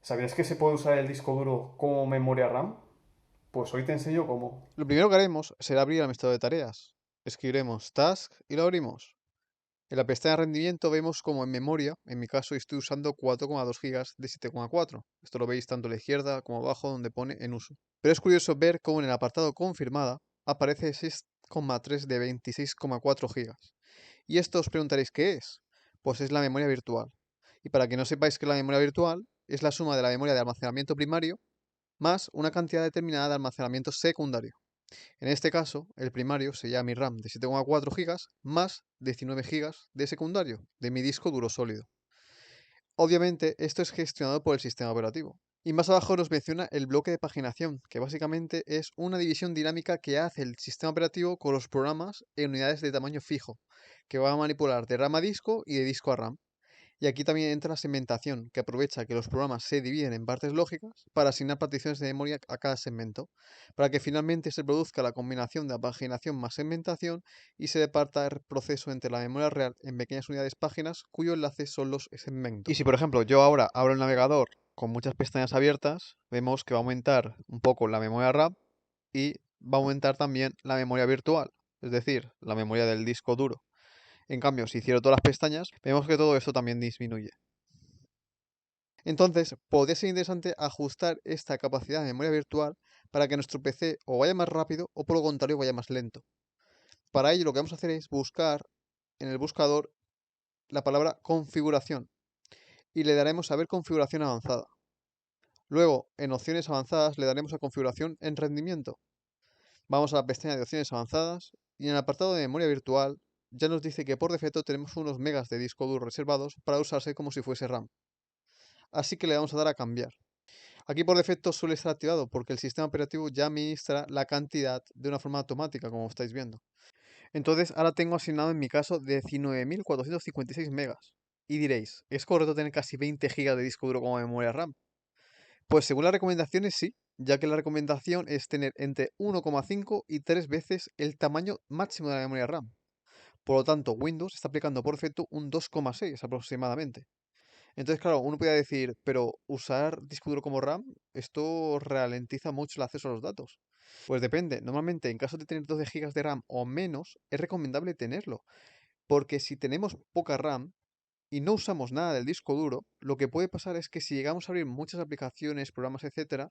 ¿Sabías que se puede usar el disco duro como memoria RAM? Pues hoy te enseño cómo. Lo primero que haremos será abrir el administrador de tareas. Escribiremos task y lo abrimos. En la pestaña de rendimiento vemos como en memoria, en mi caso estoy usando 4,2 gigas de 7,4. Esto lo veis tanto a la izquierda como abajo donde pone en uso. Pero es curioso ver cómo en el apartado confirmada aparece 6,3 de 26,4 gigas. Y esto os preguntaréis qué es. Pues es la memoria virtual. Y para que no sepáis que la memoria virtual es la suma de la memoria de almacenamiento primario más una cantidad determinada de almacenamiento secundario. En este caso, el primario sería mi RAM de 7,4 gigas más 19 gigas de secundario, de mi disco duro sólido. Obviamente, esto es gestionado por el sistema operativo. Y más abajo nos menciona el bloque de paginación, que básicamente es una división dinámica que hace el sistema operativo con los programas en unidades de tamaño fijo, que va a manipular de RAM a disco y de disco a RAM. Y aquí también entra la segmentación, que aprovecha que los programas se dividen en partes lógicas para asignar particiones de memoria a cada segmento, para que finalmente se produzca la combinación de paginación más segmentación y se departa el proceso entre la memoria real en pequeñas unidades páginas cuyo enlace son los segmentos. Y si por ejemplo yo ahora abro el navegador con muchas pestañas abiertas, vemos que va a aumentar un poco la memoria RAM y va a aumentar también la memoria virtual, es decir, la memoria del disco duro. En cambio, si cierro todas las pestañas, vemos que todo esto también disminuye. Entonces, podría ser interesante ajustar esta capacidad de memoria virtual para que nuestro PC o vaya más rápido o por lo contrario vaya más lento. Para ello lo que vamos a hacer es buscar en el buscador la palabra configuración y le daremos a ver configuración avanzada. Luego, en opciones avanzadas le daremos a configuración en rendimiento. Vamos a la pestaña de opciones avanzadas y en el apartado de memoria virtual ya nos dice que por defecto tenemos unos megas de disco duro reservados para usarse como si fuese RAM. Así que le vamos a dar a cambiar. Aquí por defecto suele estar activado porque el sistema operativo ya administra la cantidad de una forma automática, como estáis viendo. Entonces ahora tengo asignado en mi caso 19.456 megas. Y diréis, ¿es correcto tener casi 20 gigas de disco duro como memoria RAM? Pues según las recomendaciones sí, ya que la recomendación es tener entre 1,5 y 3 veces el tamaño máximo de la memoria RAM. Por lo tanto, Windows está aplicando por defecto un 2,6 aproximadamente. Entonces, claro, uno podría decir, pero usar disco duro como RAM, esto ralentiza mucho el acceso a los datos. Pues depende. Normalmente, en caso de tener 12 gigas de RAM o menos, es recomendable tenerlo. Porque si tenemos poca RAM y no usamos nada del disco duro, lo que puede pasar es que si llegamos a abrir muchas aplicaciones, programas, etcétera,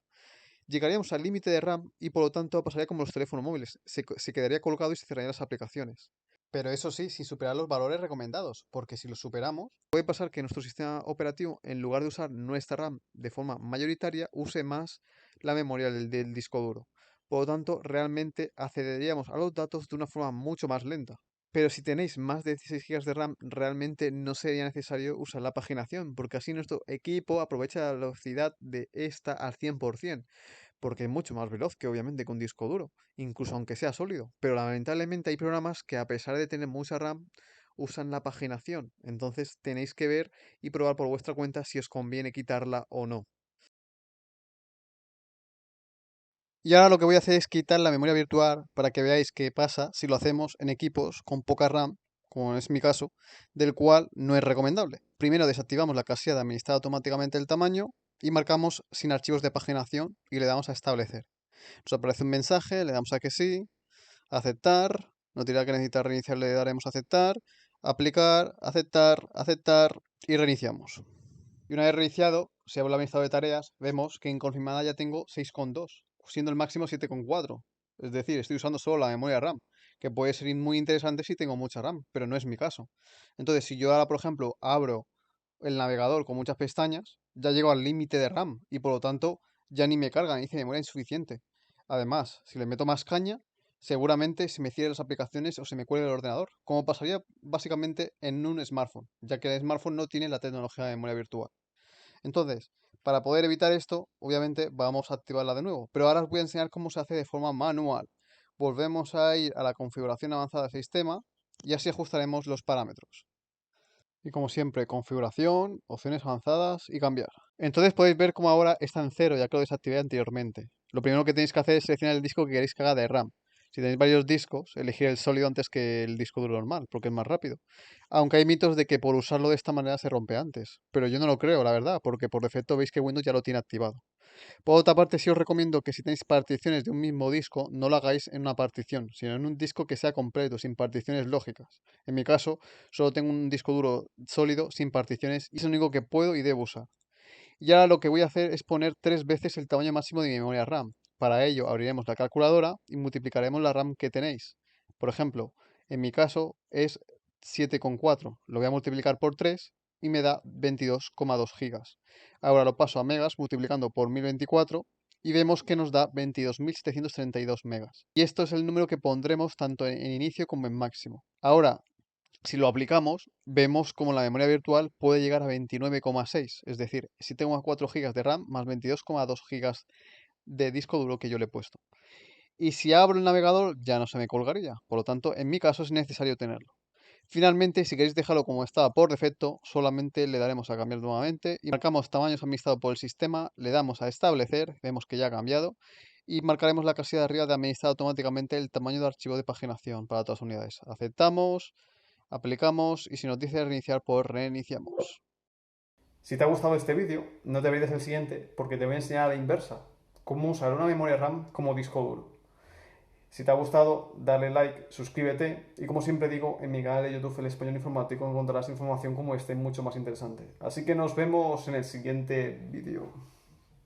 llegaríamos al límite de RAM y por lo tanto pasaría como los teléfonos móviles. Se quedaría colgado y se cerrarían las aplicaciones. Pero eso sí, sin superar los valores recomendados, porque si los superamos, puede pasar que nuestro sistema operativo, en lugar de usar nuestra RAM de forma mayoritaria, use más la memoria del disco duro. Por lo tanto, realmente accederíamos a los datos de una forma mucho más lenta. Pero si tenéis más de 16 gigas de RAM, realmente no sería necesario usar la paginación, porque así nuestro equipo aprovecha la velocidad de esta al 100%, porque es mucho más veloz que obviamente que un disco duro, incluso aunque sea sólido. Pero lamentablemente hay programas que a pesar de tener mucha RAM, usan la paginación. Entonces tenéis que ver y probar por vuestra cuenta si os conviene quitarla o no. Y ahora lo que voy a hacer es quitar la memoria virtual para que veáis qué pasa si lo hacemos en equipos con poca RAM, como es mi caso, del cual no es recomendable. Primero desactivamos la casilla de administrar automáticamente el tamaño y marcamos sin archivos de paginación y le damos a establecer. Nos aparece un mensaje, le damos a que sí, aceptar, nos dirá que necesita reiniciar, le daremos a aceptar, aplicar, aceptar, aceptar y reiniciamos. Y una vez reiniciado, si abro el administrador de tareas, vemos que en confirmada ya tengo 6,2, siendo el máximo 7,4. Es decir, estoy usando solo la memoria RAM, que puede ser muy interesante si tengo mucha RAM, pero no es mi caso. Entonces, si yo ahora, por ejemplo, abro el navegador con muchas pestañas, ya llego al límite de RAM y por lo tanto ya ni me carga, ni dice memoria insuficiente. Además, si le meto más caña, seguramente se me cierren las aplicaciones o se me cuelgue el ordenador, como pasaría básicamente en un smartphone, ya que el smartphone no tiene la tecnología de memoria virtual. Entonces, para poder evitar esto, obviamente vamos a activarla de nuevo, pero ahora os voy a enseñar cómo se hace de forma manual. Volvemos a ir a la configuración avanzada del sistema y así ajustaremos los parámetros. Y como siempre, configuración, opciones avanzadas y cambiar. Entonces podéis ver cómo ahora está en cero, ya que lo desactivé anteriormente. Lo primero que tenéis que hacer es seleccionar el disco que queréis que haga de RAM. Si tenéis varios discos, elegir el sólido antes que el disco duro normal, porque es más rápido. Aunque hay mitos de que por usarlo de esta manera se rompe antes. Pero yo no lo creo, la verdad, porque por defecto veis que Windows ya lo tiene activado. Por otra parte, sí os recomiendo que si tenéis particiones de un mismo disco, no lo hagáis en una partición, sino en un disco que sea completo, sin particiones lógicas. En mi caso, solo tengo un disco duro sólido, sin particiones, y es lo único que puedo y debo usar. Y ahora lo que voy a hacer es poner 3 veces el tamaño máximo de mi memoria RAM. Para ello, abriremos la calculadora y multiplicaremos la RAM que tenéis. Por ejemplo, en mi caso es 7,4. Lo voy a multiplicar por 3 y me da 22,2 gigas. Ahora lo paso a megas multiplicando por 1024 y vemos que nos da 22.732 megas. Y esto es el número que pondremos tanto en inicio como en máximo. Ahora, si lo aplicamos, vemos como la memoria virtual puede llegar a 29,6, es decir, 7,4 gigas de RAM más 22,2 gigas de disco duro que yo le he puesto. Y si abro el navegador ya no se me colgaría, por lo tanto, en mi caso es necesario tenerlo. Finalmente, si queréis dejarlo como estaba por defecto, solamente le daremos a cambiar nuevamente y marcamos tamaños administrado por el sistema, le damos a establecer, vemos que ya ha cambiado, y marcaremos la casilla de arriba de administrar automáticamente el tamaño de archivo de paginación para todas las unidades. Aceptamos, aplicamos y si nos dice reiniciar, pues reiniciamos. Si te ha gustado este vídeo, no te olvides el siguiente porque te voy a enseñar a la inversa, cómo usar una memoria RAM como disco duro. Si te ha gustado, dale like, suscríbete y como siempre digo, en mi canal de YouTube El Español Informático encontrarás información como esta y mucho más interesante. Así que nos vemos en el siguiente vídeo.